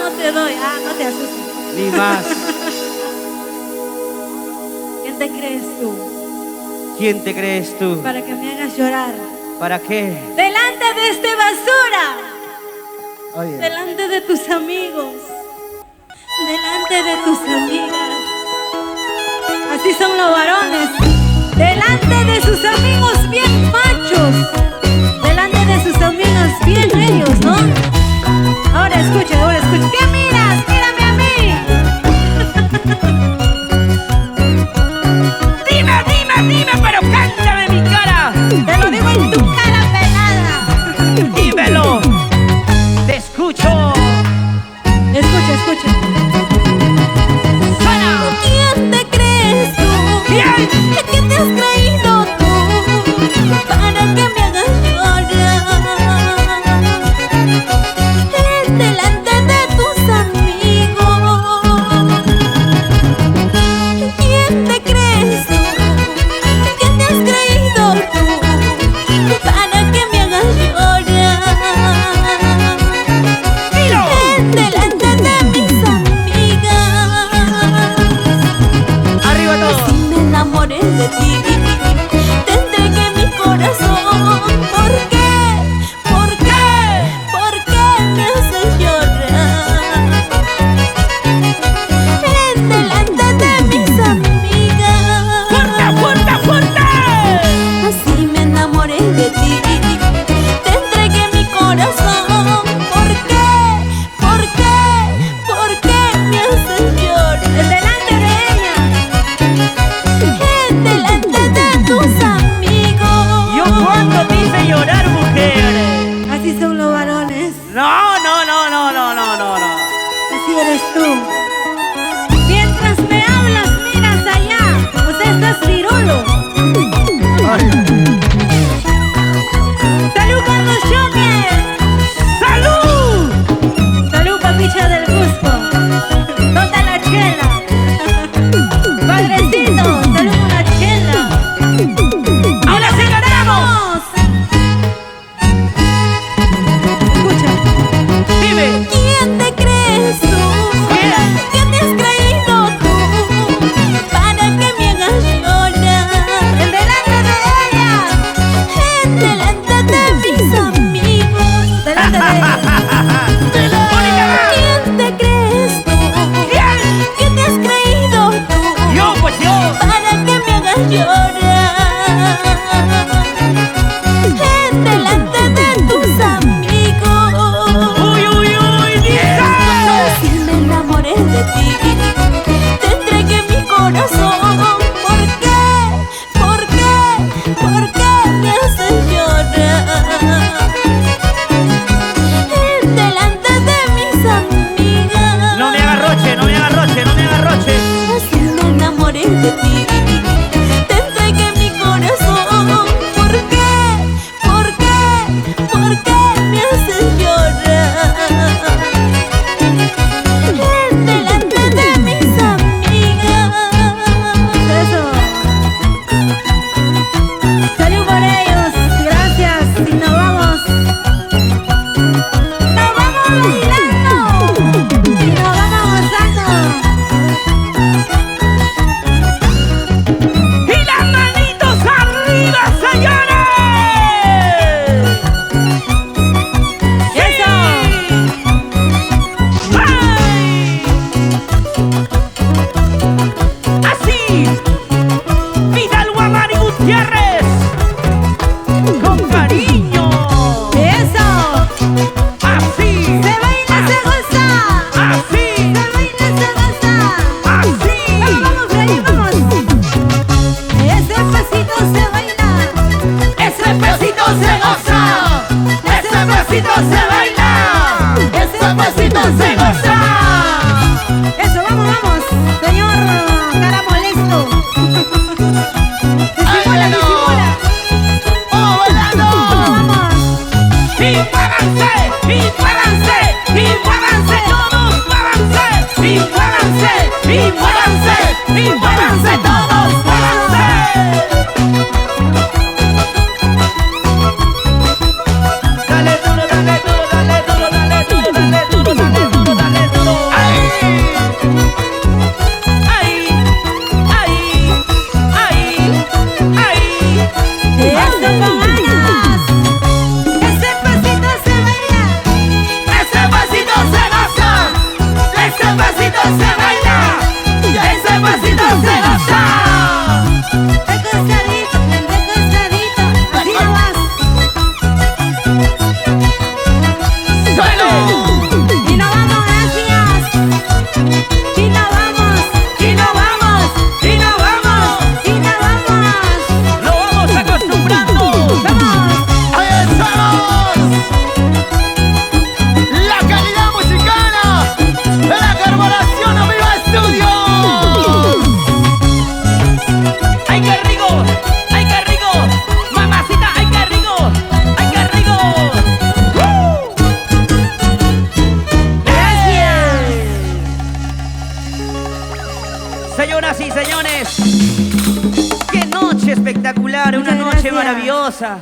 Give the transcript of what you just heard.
no te doy. Ah, no te asustes. Ni más. ¿Quién te crees tú? ¿Quién te crees tú? Para que me hagas llorar. ¿Para qué? Delante de este basura. Oye. Delante de tus amigos. Delante de tus amigas. Así son los varones. Delante de sus amigos bien machos. Delante de sus amigas bien ellos, ¿no? Ahora escucha, ahora escucha. ¿Qué miras? Mírame a mí. Dime, pero cántame mi cara. Te lo digo en tu cara pelada. Dímelo. Te escucho. Escucha, escucha. Suena. ¿Quién te crees tú? ¿Quién? ¿Qué te has creído tú? Para que me hagas llorar. Delante de tus amigos. ¿Quién te crees tú? ¿Qué te has creído tú? Para que me hagas llorar. Dilo. Delante de mis amigas. Arriba todos. Si me enamoré de ti, te entregué mi corazón. ¿Por qué? ¿Por qué? ¿Por qué me haces llorar? Delante de mis amigas. ¡Fuerte, fuerte, fuerte! Así me enamoré de ti, te entregué mi corazón. ¿Por qué? ¿Por qué? ¿Por qué me haces llorar? Delante de ella. Delante de tus amigos. ¿Yo cuándo te hice llorar, mujer? Así son los varones. No. Así eres tú. Mientras me hablas, miras allá. O sea, estás virulo. ¡Salud, Carlos Joker! ¡Salud! ¡Salud, papicha del Cusco! ¡Toda la chela! ¡Padrecito! ¡Salud con la chela! ¡Ahora sí cantamos! Escucha. Dime. ¿Quién te crees tú? ¿Quién? ¿Qué te has creído tú? Para que me hagas llorar. Delante de ella. Delante de mis amigos. Delante de ella. ¿Quién te crees tú? ¿Quién? ¿Qué te has creído tú? Yo, pues yo. Para que me hagas llorar. Delante de tus amigos. Uy, bien. Si me enamoré de ti, te entregué mi corazón. ¿Por qué? ¿Por qué? ¿Por qué me haces llorar? Delante de mis amigas. No me agarroche. Así me enamoré de ti, te entregué mi corazón. ¿Por qué? ¿Por qué? ¿Por qué me haces llorar? Delante de mis amigas. Eso. Salud por ellos. Gracias. Y nos vamos. Nos vamos bailando. Y nos vamos gozando. ¡Y las manitos arriba, señores! ¡Eso! ¡Ay! Así, Fidalgo Amari Gutiérrez, con cariño. ¡Eso! Así, ¡Se baila, se goza! así, ¡Se baila, se goza! así. ¡Vamos, Freddy, vamos! Ese pasito se baila. Ese pesito se goza, ese pesito se baila, ese pesito se goza. Eso, vamos, vamos. Señor cara molesto. Disimula, disimula. ¡Oh, bailando! Vamos. ¡Y muévanse! ¡Y muévanse! ¡Y muévanse! ¡Todos muévanse! ¡Y muévanse! ¡Y muévanse! ¡Y muévanse! ¡Todos muévanse! Dale duro, dale duro, dale duro, dale duro, dale duro, dale duro, dale Eso con ganas. Ese pasito se baila. Ese pasito se goza. Ese pasito se baila. Ese pasito se goza. Recostadito, recostadito. Así nomás. ¡Suelo! Y nos vamos, gracias. Y nos vamos. ¡Y nos vamos! ¡Y nos vamos! Y nos vamos. ¡Lo vamos acostumbrando! Vamos. ¡Ahí estamos! ¡La calidad musicana! ¡La Corporación Viva Estudios! ¡Ay, qué rico! ¡Ay, qué rico! ¡Mamacita, ay, qué rico! ¡Ay, qué rico! Gracias. Señoras y señores, qué noche espectacular, una Muchas noche gracias. maravillosa.